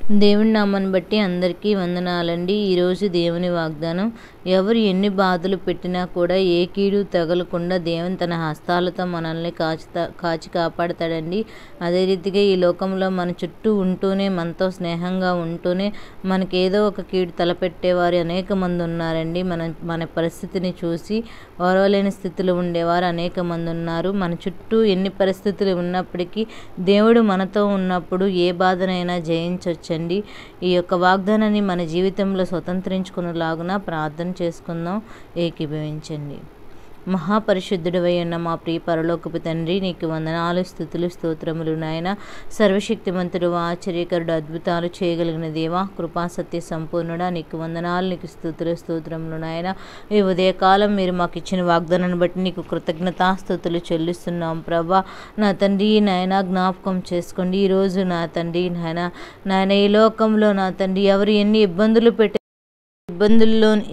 దేవుని నామాన్ని బట్టి అందరికీ వందనాలండి. ఈరోజు దేవుని వాగ్దానం, ఎవరు ఎన్ని బాధలు పెట్టినా కూడా ఏ కీడు తగలకుండా దేవుని తన హస్తాలతో మనల్ని కాచి కాపాడతాడండి. అదే రీతిగా ఈ లోకంలో మన చుట్టూ ఉంటూనే, మనతో స్నేహంగా ఉంటూనే మనకేదో ఒక కీడు తలపెట్టేవారు అనేక మంది ఉన్నారండి. మన పరిస్థితిని చూసి ఓర్వలేని స్థితిలో ఉండేవారు అనేక మంది ఉన్నారు. మన చుట్టూ ఎన్ని పరిస్థితులు ఉన్నప్పటికీ దేవుడు మనతో ఉన్నప్పుడు ఏ బాధనైనా జయించవచ్చండి. ఈ యొక్క వాగ్దానాన్ని మన జీవితంలో స్వతంత్రించుకునేలాగున ప్రార్థన చేసుకుందాం. ఏకీభవించండి. మహాపరిశుద్ధుడవై ఉన్న మా ప్రియ పరలోకపు తండ్రి, నీకు వందనాలు, స్తుతులు, స్తోత్రములు నాయన. సర్వశక్తిమంతుడు, ఆశ్చర్యకరుడు, అద్భుతాలు చేయగలిగిన దేవా, కృపా సత్య సంపూర్ణుడా, నీకు వందనాలు, నీకు స్తుతులు, స్తోత్రములు నాయన. ఈ ఉదయకాలం మీరు మాకు ఇచ్చిన వాగ్దానాన్ని బట్టి నీకు కృతజ్ఞతాస్తుతులు చెల్లిస్తున్నాం ప్రభా. నా తండ్రి నాయన, జ్ఞాపకం చేసుకోండి ఈరోజు నా తండ్రి నాయన ఈ లోకంలో నా తండ్రి ఎవరు ఎన్ని ఇబ్బందులు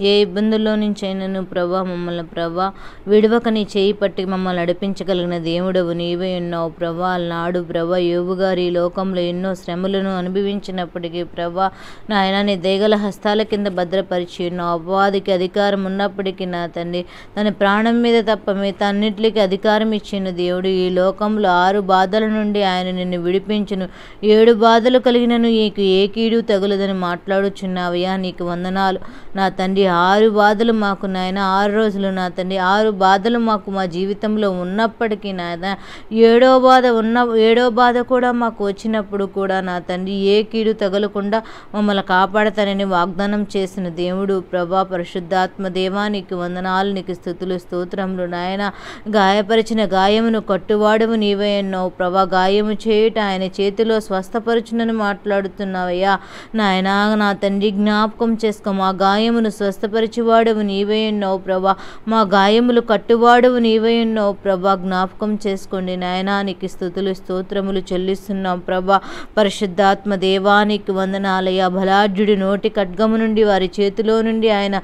ఏ ఇబ్బందుల్లో నుంచి అయినను ప్రభా, మమ్మల్ని ప్రభా విడవక నీ చేయి పట్టి మమ్మల్ని నడిపించగలిగిన దేవుడవు నీవే ఉన్నావు ప్రభా. నాడు ప్రభా యోబు గారు ఈ లోకంలో ఎన్నో శ్రమలను అనుభవించినప్పటికీ ప్రభా నాయన నీ దయగల హస్తాల కింద భద్రపరిచి ఉన్నావు. అపవాదికి అధికారం ఉన్నప్పటికీ నా తండ్రి తన ప్రాణం మీద తప్ప మిగతా అన్నింటికి అధికారం ఇచ్చిన దేవుడు. ఈ లోకంలో 6 బాధల నుండి ఆయన నిన్ను విడిపించును. 7 బాధలు కలిగినను నీకు ఏ కీడు తగులదని మాట్లాడుచున్నావయ్యా, నీకు వందనాలు నా తండ్రి. 6 బాధలు మాకు నాయన 6 రోజులు నా తండ్రి 6 బాధలు మాకు మా జీవితంలో ఉన్నప్పటికీ నాయన 7వ బాధ కూడా మాకు వచ్చినప్పుడు కూడా నా తండ్రి ఏ కీడు తగలకుండా మమ్మల్ని కాపాడతానని వాగ్దానం చేసిన దేవుడు ప్రభా. పరిశుద్ధాత్మ దేవా, నీకు వందనాలు, నీకు స్తుతులు, స్తోత్రములు నాయన. గాయపరిచిన గాయమును కట్టువాడవు నీవే అన్నావు ప్రభా. గాయము చేయుట ఆయన చేతిలో స్వస్థపరచునని మాట్లాడుతున్నావయ్యా నాయన. నా తండ్రి జ్ఞాపకం చేసుకో, మా గాయమును స్వస్థపరిచేవాడవు నీవే ఉన్నావు ప్రభా. మా గాయములు కట్టువాడవు నీవే ఉన్నావు ప్రభా. జ్ఞాపకం చేసుకోండి నాయనా. నీకు స్తుతులు, స్తోత్రములు చెల్లిస్తున్నాం ప్రభా. పరిశుద్ధాత్మ దేవానికి వందనాలయ్యా. బలాఢ్యుడి నోటి ఖడ్గము నుండి వారి చేతిలో నుండి ఆయన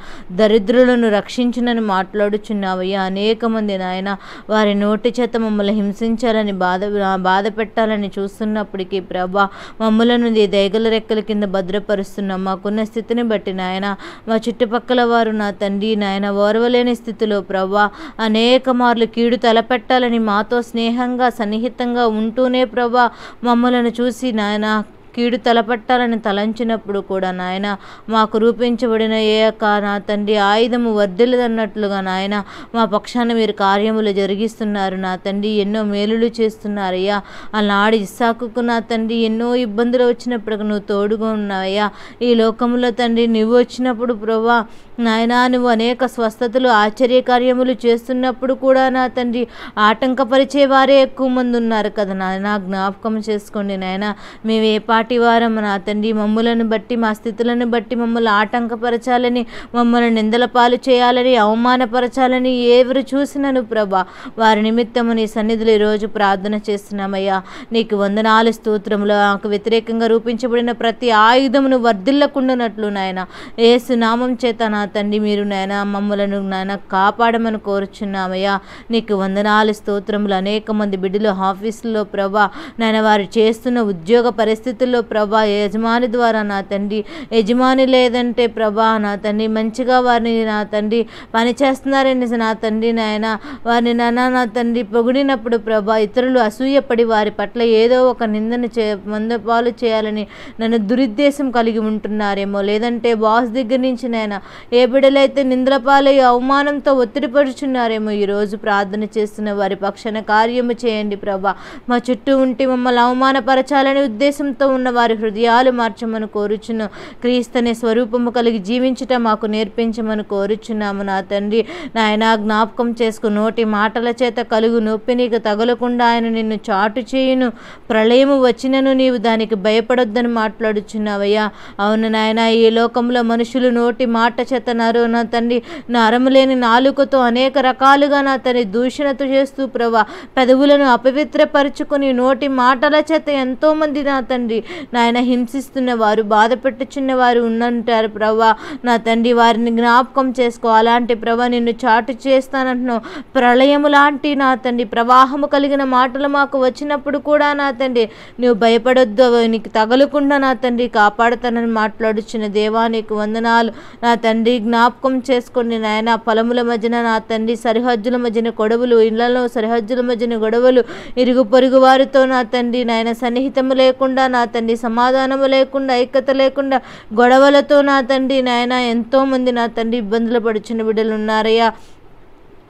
దరిద్రులను రక్షించునని మాట్లాడుచున్నావయ్యా. అనేక మంది నాయన వారి నోటి చేత మమ్మల్ని హింసించాలని బాధ పెట్టాలని చూస్తున్నప్పటికీ ప్రభా మమ్మలను దయగల రెక్కల కింద భద్రపరుస్తున్నాం. మాకున్న స్థితిని బట్టి నాయన మా చుట్టుపక్కల వారు నా తండ్రి నాయన ఓర్వలేని స్థితిలో ప్రభా అనేక మార్లు కీడు తలపెట్టాలని మాతో స్నేహంగా సన్నిహితంగా ఉంటూనే ప్రభా మమ్మలను చూసి నాయన కీడు తలపట్టాలని తలంచినప్పుడు కూడా నాయన మాకు రూపించబడిన ఏ యొక్క నా తండ్రి ఆయుధము వర్ధిల్లదన్నట్లుగా నాయన మా పక్షాన మీరు కార్యములు జరిగిస్తున్నారు నా తండ్రి. ఎన్నో మేలులు చేస్తున్నారయ్యా. ఆనాడు ఇస్సాకుకు నా తండ్రి ఎన్నో ఇబ్బందులు వచ్చినప్పుడు నువ్వు తోడుగా ఉన్నావయ్యా. ఈ లోకంలో తండ్రి నువ్వు వచ్చినప్పుడు ప్రభా నాయన నువ్వు అనేక స్వస్థతలు ఆశ్చర్యకార్యములు చేస్తున్నప్పుడు కూడా నా తండ్రి ఆటంకపరిచే వారే ఎక్కువ మంది ఉన్నారు కదా నాయన. జ్ఞాపకం చేసుకోండి నాయన. మేము ఏ పాటి వారం నా తండ్రి మమ్ములను బట్టి మా స్థితులను బట్టి మమ్మల్ని ఆటంకపరచాలని, మమ్మల్ని నిందల పాలు చేయాలని, అవమానపరచాలని ఎవరు చూసినను ప్రభా వారి నిమిత్తము నీ సన్నిధిలో ఈరోజు ప్రార్థన చేస్తున్నామయ్యా. నీకు వందనాలు, స్తోత్రములు. నాకు వ్యతిరేకంగా రూపించబడిన ప్రతి ఆయుధమును వర్ధిల్లకుండానట్లు నాయన యేసు నామం చేత నా తండ్రి మీరు నాయన మమ్మలను నాయన కాపాడమని కోరుచున్నామయ్యా. నీకు వందనాలు, స్తోత్రములు. అనేక మంది బిడ్డలు ఆఫీసుల్లో ప్రభా నాయన వారు చేస్తున్న ఉద్యోగ పరిస్థితుల్లో ప్రభా యజమాని ద్వారా నా తండ్రి యజమాని లేదంటే ప్రభా నా తండ్రి మంచిగా వారిని నా తండ్రి పని చేస్తున్నారని నా తండ్రి నాయన వారిని నా తండ్రి పొగిడినప్పుడు ప్రభా ఇతరులు అసూయపడి వారి పట్ల ఏదో ఒక నిందను మందపాలు చేయాలని నన్ను దురుద్దేశం కలిగి ఉంటున్నారేమో. లేదంటే బాస్ దగ్గర నుంచి నాయన ఏ బిడ్డలైతే నిందల పాలై అవమానంతో ఒత్తిడిపరుచున్నారేమో ఈరోజు ప్రార్థన చేస్తున్న వారి పక్షాన కార్యము చేయండి ప్రభా. మా చుట్టూ ఉండి మమ్మల్ని అవమానపరచాలనే ఉద్దేశంతో ఉన్న వారి హృదయాలు మార్చమని కోరుచున్నాం. క్రీస్తునే స్వరూపము కలిగి జీవించుట మాకు నేర్పించమని కోరుచున్నాము నా తండ్రి నాయన. జ్ఞాపకం చేసుకు నోటి మాటల చేత కలుగు నొప్పి నీకు తగలకుండా ఆయన నిన్ను చాటు చేయును. ప్రళయము వచ్చినను నీవు దానికి భయపడొద్దని మాట్లాడుచున్నావయ్యా. అవును నాయన. ఈ లోకంలో మనుషులు నోటి మాట చేత నా తండ్రి నరము లేని నాలుకతో అనేక రకాలుగా నా తండ్రి దూషణతో చేస్తూ ప్రభా పెదవులను అపవిత్రపరుచుకొని నోటి మాటల చేత ఎంతోమంది నా తండ్రి నాయన హింసిస్తున్న వారు, బాధ పెట్టుచున్న వారు ఉన్నంటారు ప్రభా. నా తండ్రి వారిని జ్ఞాపకం చేసుకో. అలాంటి ప్రభా నిన్ను చాటు చేస్తానంటున్నావు. ప్రళయము లాంటి నా తండ్రి ప్రవాహము కలిగిన మాటలు మాకు వచ్చినప్పుడు కూడా నా తండ్రి నువ్వు భయపడొద్దు, నీకు తగలకుండా నా తండ్రి కాపాడుతానని మాట్లాడుచున్న దేవా నీకు వందనాలు. నా తండ్రి జ్ఞాపకం చేసుకోండి నాయన. పొలముల మధ్యన నా తండ్రి సరిహద్దుల మధ్యన గొడవలు, ఇళ్లలో సరిహద్దుల మధ్యన గొడవలు, ఇరుగు పొరుగు వారితో నా తండ్రి నాయన సన్నిహితము లేకుండా నా తండ్రి సమాధానము లేకుండా ఐక్యత లేకుండా గొడవలతో నా తండ్రి నాయన ఎంతోమంది నా తండ్రి ఇబ్బందులు పడుచున్న బిడ్డలు ఉన్నారయ్యా.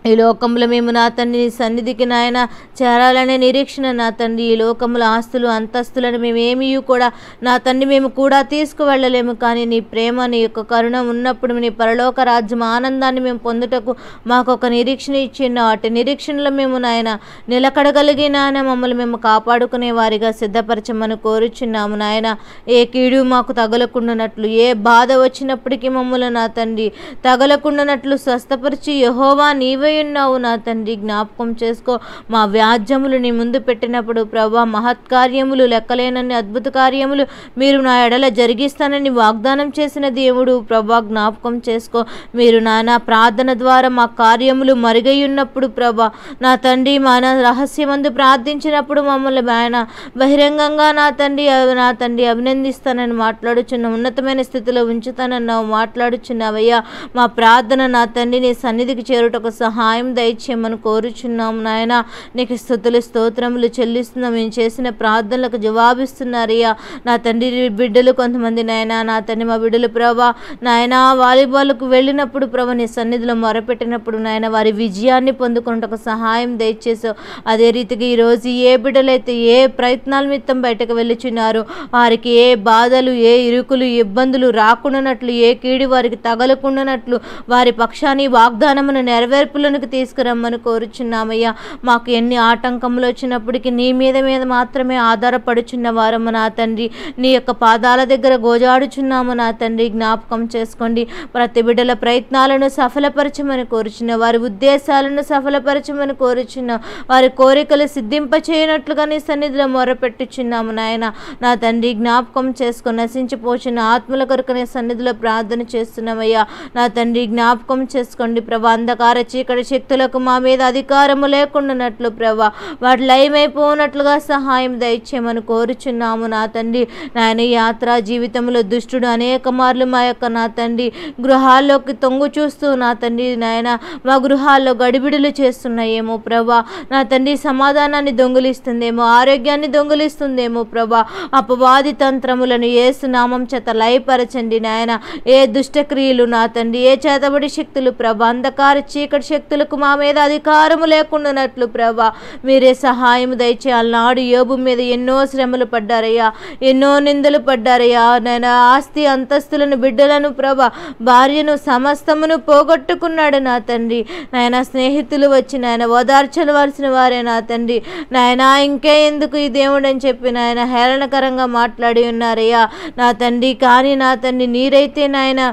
ఈ లోకంలో మేము నా తండ్రి నీ సన్నిధికి నాయన చేరాలనే నిరీక్షణ నా తండ్రి. ఈ లోకంలో ఆస్తులు అంతస్తులను మేమేమీ కూడా నా తండ్రి మేము కూడా తీసుకువెళ్ళలేము. కానీ నీ ప్రేమ, నీ యొక్క కరుణ ఉన్నప్పుడు నీ పరలోక రాజ్యం ఆనందాన్ని మేము పొందుటకు మాకు ఒక నిరీక్షణ ఇచ్చిన వాటి నిరీక్షణలో మేము నాయన నిలకడగలిగి నాయన మమ్మల్ని మేము కాపాడుకునే వారిగా సిద్ధపరచమని కోరుచున్నాము నాయన. ఏ కీడు మాకు తగలకుండానట్లు, ఏ బాధ వచ్చినప్పటికీ మమ్మల్ని నా తండ్రి తగలకుండానట్లు స్వస్థపరిచి యెహోవా నీవే ఉన్నావు నా తండ్రి. జ్ఞాపకం చేసుకో. మా వ్యాజ్యములు నీ ముందు పెట్టినప్పుడు ప్రభా మహత్కార్యములు, లెక్కలేనన్ని అద్భుత కార్యములు మీరు నా ఎడల జరిగిస్తానని వాగ్దానం చేసిన దేవుడు ప్రభా జ్ఞాపకం చేసుకో. మీరు నానా ప్రార్థన ద్వారా మా కార్యములు మరుగై ఉన్నప్పుడు ప్రభా నా తండ్రి మా రహస్యమందు ప్రార్థించినప్పుడు మమ్మల్ని ఆయన బహిరంగంగా నా తండ్రి అభినందిస్తానని మాట్లాడుచున్న ఉన్నతమైన స్థితిలో ఉంచుతానన్నావు మాట్లాడుచున్నావయ్యా. మా ప్రార్థన నా తండ్రి నీ సన్నిధికి చేరుటకు సహాయం దయచేయమని కోరుచున్నాము నాయన. నీకు స్తుతులు స్తోత్రములు చెల్లిస్తున్నాం. మేము చేసిన ప్రార్థనలకు జవాబిస్తున్నారయ్యా. నా తండ్రి బిడ్డలు కొంతమంది నాయన నా తండ్రి మా బిడ్డలు ప్రభా నాయన వాలీబాల్కు వెళ్ళినప్పుడు ప్రభా నీ సన్నిధిలో మొరపెట్టినప్పుడు నాయన వారి విజయాన్ని పొందుకుంటకు సహాయం దయచేసావు. అదే రీతిగా ఈరోజు ఏ బిడ్డలైతే ఏ ప్రయత్నాల నిమిత్తం బయటకు వెళ్ళుచున్నారో వారికి ఏ బాధలు, ఏ ఇరుకులు, ఇబ్బందులు రాకుండానట్లు, ఏ కీడు వారికి తగలకుండానట్లు వారి పక్షాన్ని వాగ్దానమును నెరవేర్పులను తీసుకురమ్మని కోరుచున్నామయ్యా. మాకు ఎన్ని ఆటంకములు వచ్చినప్పటికీ నీ మీద మాత్రమే ఆధారపడుచున్న వారము నా తండ్రి. నీ యొక్క పాదాల దగ్గర గోజాడుచున్నాము నా తండ్రి. జ్ఞాపకం చేసుకోండి. ప్రతి బిడ్డల ప్రయత్నాలను సఫలపరచమని కోరుచున్న, వారి ఉద్దేశాలను సఫలపరచమని కోరుచున్న, వారి కోరికలు సిద్ధింపచేయనట్లుగా నీ సన్నిధిలో మొరపెట్టుచున్నాము నాయన. నా తండ్రి జ్ఞాపకం చేసుకొని నశించిపోచున్న ఆత్మల కొరకు నీ సన్నిధిలో ప్రార్థన చేస్తున్నామయ్యా. నా తండ్రి జ్ఞాపకం చేసుకోండి ప్రభా. అంధకార చీకటి శక్తులకు మా మీద అధికారము లేకుండానట్లు ప్రభా వాటి లయమైపోనట్లుగా సహాయం దయచేయమని కోరుచున్నాము నా తండ్రి. నాయన యాత్రా జీవితంలో దుష్టుడు అనేక మార్లు మా యొక్క నా తండ్రి గృహాల్లోకి తొంగు చూస్తూ నా తండ్రి నాయన మా గృహాల్లో గడిబిడులు చేస్తున్నాయేమో ప్రభా. నా తండ్రి సమాధానాన్ని దొంగిలిస్తుందేమో, ఆరోగ్యాన్ని దొంగిలిస్తుందేమో ప్రభా. అపవాది తంత్రములను యేసు నామం చేత లయపరచండి నాయన. ఏ దుష్టక్రియలు నా తండ్రి, ఏ చేతబడి శక్తులు ప్రభా, అంధకార చీకటి శక్తులకు మా మీద అధికారము లేకుండానట్లు ప్రభా మీరే సహాయం దయచేయాలి. నాడు యోబు మీద ఎన్నో శ్రమలు పడ్డారయ్యా, ఎన్నో నిందలు పడ్డారయ్యా. నాయన ఆస్తి అంతస్తులను, బిడ్డలను ప్రభా, భార్యను, సమస్తమును పోగొట్టుకున్నాడు నా తండ్రి. నాయన స్నేహితులు వచ్చి నాయన ఓదార్చవలసిన వారే నా తండ్రి. నాయన ఇంకే ఎందుకు ఈ దేవుడు అని చెప్పి నాయన హేళనకరంగా మాట్లాడి ఉన్నారయ్యా నా తండ్రి. కానీ నా తండ్రి నీరైతే నాయన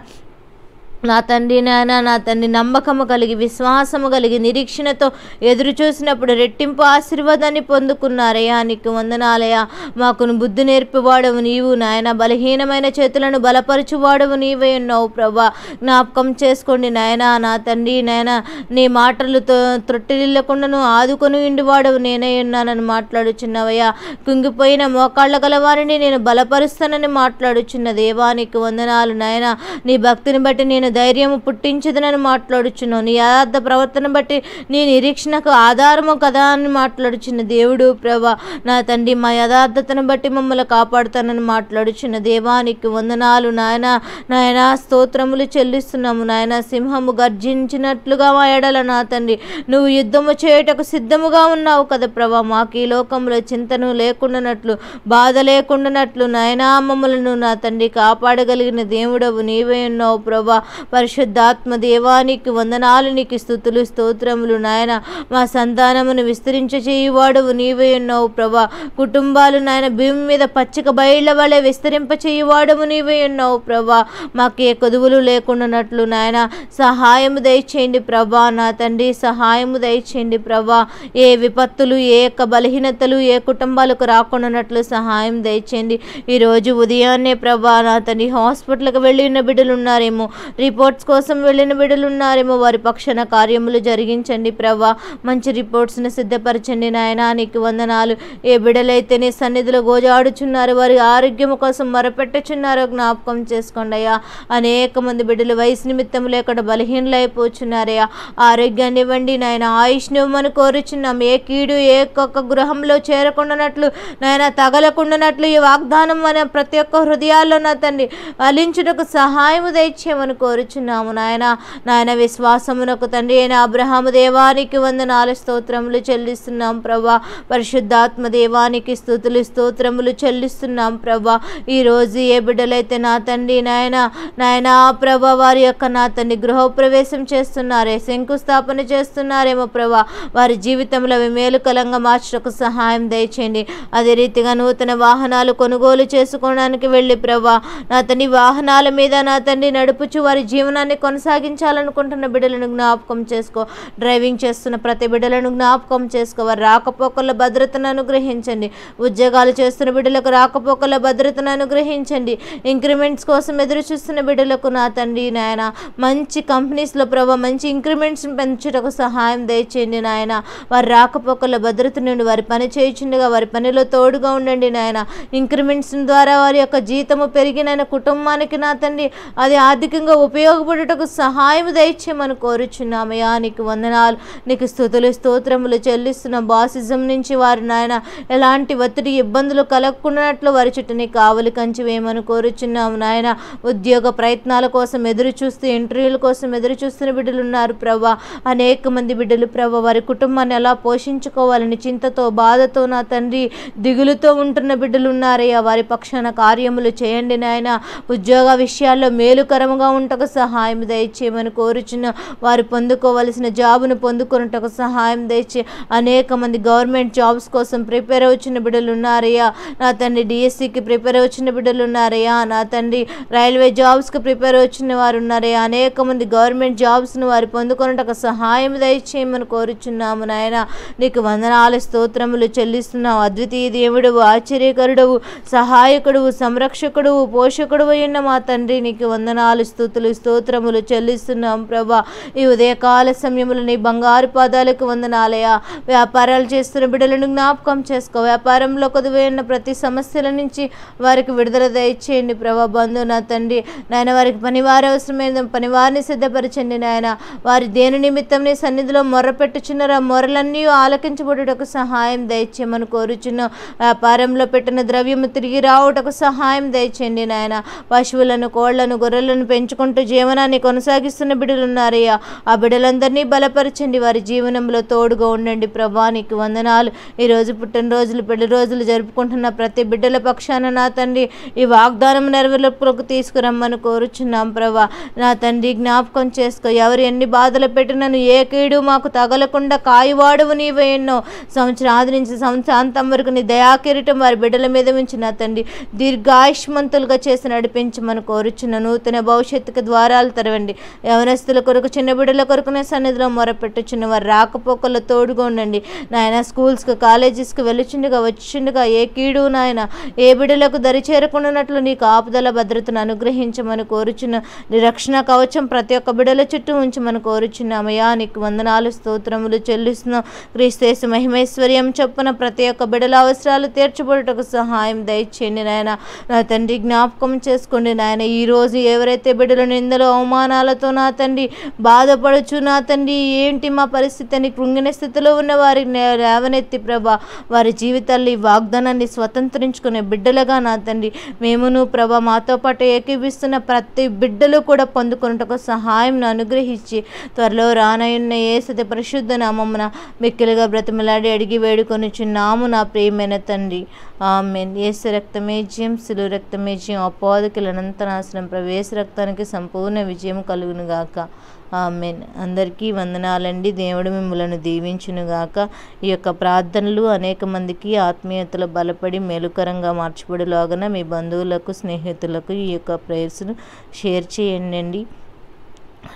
నా తండ్రి నమ్మకము కలిగి, విశ్వాసము కలిగి, నిరీక్షణతో ఎదురు చూసినప్పుడు రెట్టింపు ఆశీర్వాదాన్ని పొందుకున్నారయ్యా. నీకు వందనాలయ్యా. మాకు బుద్ధి నేర్పివాడవు నీవు నాయన. బలహీనమైన చేతులను బలపరచువాడవు నీవే ఉన్నావు ప్రభా. జ్ఞాపకం చేసుకోండి నాయన. నా తండ్రి నాయన నీ మాటలతో త్రొట్టిల్లకుండాను ఆదుకొని ఇండివాడవు నేనే ఉన్నానని మాట్లాడుచున్నావయ్యా. కుంగిపోయిన మోకాళ్ళ గల వారిని నేను బలపరుస్తానని మాట్లాడుచున్న దేవానికి వందనాలు నాయన. నీ భక్తిని బట్టి నేను ధైర్యము పుట్టించదనని మాట్లాడుచున్నావు. నీ యథార్థ ప్రవర్తన బట్టి నీ నిరీక్షణకు ఆధారము కదా అని మాట్లాడుచున్న దేవుడు ప్రభా. నా తండ్రి మా యథార్థతను బట్టి మమ్మల్ని కాపాడుతానని మాట్లాడుచున్న దేవానికి వందనాలు నాయన. నాయన స్తోత్రములు చెల్లిస్తున్నాము నాయన. సింహము గర్జించినట్లుగా మా ఎడల నా తండ్రి నువ్వు యుద్ధము చేయుటకు సిద్ధముగా ఉన్నావు కదా ప్రభా. మాకు ఈ లోకంలో చింతను లేకుండానట్లు, బాధ లేకుండానట్లు నాయన మమ్మలను నా తండ్రి కాపాడగలిగిన దేవుడవు నీవే ఉన్నావు ప్రభా. పరిశుద్ధాత్మ దేవానికి వందనాలు, నీకు స్తుతులు స్తోత్రములు నాయన. మా సంతానమును విస్తరించ చేయువాడువు నీవే ఉన్నావు ప్రభా. కుటుంబాలు నాయన భూమి మీద పచ్చిక బయళ్ళ వలె విస్తరింప చేయువాడువు నీవే ఉన్నావు ప్రభా. మాకు ఏ కొదువులు లేకుండానట్లు నాయన సహాయము దయచేయండి ప్రభా. నా తండ్రి సహాయము దయచేయండి ప్రభా. ఏ విపత్తులు, ఏ యొక్క బలహీనతలు ఏ కుటుంబాలకు రాకుండానట్లు సహాయం దయచేయండి. ఈరోజు ఉదయాన్నే ప్రభా నా తండ్రి హాస్పిటల్కి వెళ్ళిన బిడ్డలు ఉన్నారేమో, రిపోర్ట్స్ కోసం వెళ్ళిన బిడ్డలు ఉన్నారేమో, వారి పక్షాన కార్యములు జరిగించండి ప్రభా. మంచి రిపోర్ట్స్ని సిద్ధపరచండి నాయన. నీకు వందనాలు. ఏ బిడ్డలైతే నీ సన్నిధిలో గోజాడుచున్నారు, వారి ఆరోగ్యం కోసం మొరపెట్టుచున్నారో జ్ఞాపకం చేసుకోండి అయ్యా. అనేక మంది బిడ్డలు వయసు నిమిత్తం లేకుండా బలహీనలైపోచున్నారయ్యా. ఆరోగ్యాన్ని ఇవ్వండి నాయన. ఆయుష్ను ఇవ్వమని కోరుచున్నాం. ఏ కీడు ఏ ఒక్క గృహంలో చేరకుండానట్లు నాయన, తగలకుండానట్లు ఈ వాగ్దానం మన ప్రతి ఒక్క హృదయాల్లో నా తండ్రి ఫలించుటకు సహాయము దయచేయమని కోరుచున్నాము నాయన. నాయన విశ్వాసమునకు తండ్రి అయిన అబ్రహాము దేవానికి వందనాలు స్తోత్రములు చెల్లిస్తున్నాం ప్రభా. పరిశుద్ధాత్మ దేవానికి స్తుతులు స్తోత్రములు చెల్లిస్తున్నాం ప్రభా. ఈరోజు ఏ బిడ్డలైతే నా తండ్రి నాయనా ప్రభా వారి యొక్క నా తండ్రి గృహప్రవేశం చేస్తున్నారే, శంకుస్థాపన చేస్తున్నారేమో ప్రభా, వారి జీవితంలో అవి మేలుకలంగా మార్చుటకు సహాయం దయచేయండి. అదే రీతిగా నూతన వాహనాలు కొనుగోలు చేసుకోవడానికి వెళ్ళి ప్రభా నా తండ్రి వాహనాల మీద నా తండ్రి నడుపుచు వారి జీవనాన్ని కొనసాగించాలనుకుంటున్న బిడ్డలను జ్ఞాపకం చేసుకో. డ్రైవింగ్ చేస్తున్న ప్రతి బిడ్డలను జ్ఞాపకం చేసుకో. వారి రాకపోకల భద్రతను అనుగ్రహించండి. ఉద్యోగాలు చేస్తున్న బిడ్డలకు రాకపోకల భద్రతను అనుగ్రహించండి. ఇంక్రిమెంట్స్ కోసం ఎదురు చూస్తున్న బిడ్డలకు నా తండ్రి నాయన మంచి కంపెనీస్లో ప్రభా మంచి ఇంక్రిమెంట్స్ పెంచుటకు సహాయం దయచేయండి నాయన. వారి రాకపోకల భద్రత నుండి వారి పని చేయుచుండగా వారి పనిలో తోడుగా ఉండండి నాయన. ఇంక్రిమెంట్స్ ద్వారా వారి యొక్క జీతము పెరిగిన కుటుంబానికి నా తండ్రి అది ఆర్థికంగా ఉపయోగపడుటకు సహాయం దయచేయమని కోరుచున్నామయ్యా. నీకు వందనాలు, నీకు స్తుతులు స్తోత్రములు చెల్లిస్తున్న. బాసిజం నుంచి వారు నాయన ఎలాంటి ఒత్తిడి ఇబ్బందులు కలగకుండానట్లు వారి చుట్టూ నీ కావలి కంచి వేయమని కోరుచున్నాము నాయన. ఉద్యోగ ప్రయత్నాల కోసం ఎదురు చూస్తూ ఇంటర్వ్యూల కోసం ఎదురు చూస్తున్న బిడ్డలు ఉన్నారు ప్రభా. అనేక మంది బిడ్డలు ప్రభా వారి కుటుంబాన్ని ఎలా పోషించుకోవాలని చింతతో బాధతో నా తండ్రి దిగులుతో ఉంటున్న బిడ్డలు ఉన్నారయ్యా. వారి పక్షాన కార్యములు చేయండి నాయన. ఉద్యోగ విషయాల్లో మేలుకరముగా ఉంటకు సహాయం దయచేయమని కోరుచున్న. వారు పొందుకోవలసిన జాబును పొందుకొనుటకు సహాయం దయచే. అనేక మంది గవర్నమెంట్ జాబ్స్ కోసం ప్రిపేర్ అవుతున్న బిడ్డలు ఉన్నారయ్యా. నా తండ్రి డిఎస్సికి ప్రిపేర్ అవుతున్న బిడ్డలు ఉన్నారయ్యా. నా తండ్రి రైల్వే జాబ్స్కి ప్రిపేర్ అవుతున్న వారు ఉన్నారయ్యా. అనేక మంది గవర్నమెంట్ జాబ్స్ను వారు పొందుకొనుటకు సహాయం దయచేయమని కోరుచున్నాము నాయన. నీకు వందనాలు స్తోత్రములు చెల్లిస్తున్నావు. అద్వితీయ దేవుడువు, ఆశ్చర్యకరుడవు, సహాయకుడువు, సంరక్షకుడువు, పోషకుడువు అయిన మా తండ్రి నీకు వందనాలు స్తుతులు స్తోత్రములు చెల్లిస్తున్నాం ప్రభా. ఈ ఉదయకాల సమయంలో నీ బంగారు పాదాలకు వందనాలయ్యా. వ్యాపారాలు చేస్తున్న బిడ్డలను జ్ఞాపకం చేసుకో. వ్యాపారంలో కొదువైన ప్రతి సమస్యల నుంచి వారికి విడుదల దయచేయండి ప్రభా. బంధు నా తండ్రి నాయన వారికి పనివారి అవసరమైన పనివారిని సిద్ధపరచండి నాయన. వారి దేని నిమిత్తం నీ సన్నిధిలో మొర్రపెట్టుచున్నారా మొరలన్నీ ఆలకించబడుటకు సహాయం దయచేయమని కోరుచున్నాం. వ్యాపారంలో పెట్టిన ద్రవ్యము తిరిగి రావుటకు సహాయం దయచేయండి నాయన. పశువులను కోళ్లను గొర్రెలను పెంచుకుంటూ జీవనాన్ని కొనసాగిస్తున్న బిడ్డలు ఉన్నారయ్యా. ఆ బిడ్డలందరినీ బలపరచండి. వారి జీవనంలో తోడుగా ఉండండి ప్రభా. నీకు వందనాలు. ఈరోజు పుట్టినరోజులు పెళ్లి రోజులు జరుపుకుంటున్న ప్రతి బిడ్డల పక్షాన నా తండ్రి ఈ వాగ్దానం నెరవేర్పులకు తీసుకురమ్మని కోరుచున్నాం ప్రభా. నా తండ్రి జ్ఞాపకం చేసుకో. ఎవరు ఎన్ని బాధలు పెట్టినను ఏ కీడు మాకు తగలకుండా కాయువాడువు నీవే. ఎన్నో సంవత్సరాది నుంచి సంవత్సరాంతం వరకు నీ దయాకిరీటం వారి బిడ్డల మీద ఉంచి నా తండ్రి దీర్ఘాయుష్మంతులుగా చేసి నడిపించమని కోరుచున్న. నూతన భవిష్యత్తుకు ద్వారాలు తెరవండి. యవనస్తుల కొరకు చిన్న బిడ్డల కొరకు నీ సన్నిధిలో మొరపెట్టుచున్న. వారు రాకపోకల్లో తోడుగా ఉండండి నాయన. స్కూల్స్కి కాలేజెస్కి వెళ్ళుచుండగా వచ్చిండగా ఏ కీడు నాయన ఏ బిడ్డలకు దరి చేరకుండానట్లు నీ కాపుదల భద్రతను అనుగ్రహించమని కోరుచున్న. నీ రక్షణ కవచం ప్రతి ఒక్క బిడ్డల చుట్టూ ఉంచమని కోరుచున్నామయ్యా. నీకు వందనాలు స్తోత్రములు చెల్లిస్తున్నాం. క్రీస్తు మహిమైశ్వర్యం చొప్పున ప్రతి ఒక్క బిడ్డల అవసరాలు తీర్చబడుటకు సహాయం దయచేయండి నాయన. నా తండ్రి జ్ఞాపకం చేసుకోండి నాయన. ఈరోజు ఎవరైతే బిడ్డలు నిందలు అవమానాలతో నా తండ్రి బాధపడుచు నా తండ్రి ఏంటి మా పరిస్థితి అని కృంగిన స్థితిలో ఉన్న వారిని లేవనెత్తి ప్రభా వారి జీవితాల్లో ఈ వాగ్దానాన్ని స్వతంత్రించుకునే బిడ్డలుగా నా తండ్రి మేమును ప్రభా మాతో పాటు ఏకీభిస్తున్న ప్రతి బిడ్డలు కూడా పొందుకున్నటకు సహాయం అనుగ్రహించి త్వరలో రానయున్న యేసు పరిశుద్ధ నామమున మిక్కిలిగా బ్రతిమలాడి అడిగి వేడుకొనుచున్నాము నా ప్రియమైన తండ్రి. ఆమెన్. యేసు రక్తమే జయం, శిలువ రక్తమే జయం, అపవాదికి అనంత నాశనం, ప్రవేశ రక్తానికి సంపూర్ణ విజయం కలుగునుగాక. ఆమెన్. అందరికీ వందనాలండి. దేవుడు మిమ్మలను దీవించునుగాక. ఈ యొక్క ప్రార్థనలు అనేక మందికి ఆత్మీయతలో బలపడి మేలుకరంగా మార్చబడులాగన మీ బంధువులకు, స్నేహితులకు ఈ యొక్క ప్రేయర్స్ను షేర్ చేయండి.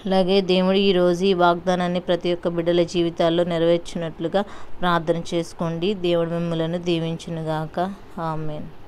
అలాగే దేవుడు ఈరోజు ఈ వాగ్దానాన్ని ప్రతి ఒక్క బిడ్డల జీవితాల్లో నెరవేర్చినట్లుగా ప్రార్థన చేసుకోండి. దేవుడు మిమ్మలను దీవించునుగాక. ఆమెన్.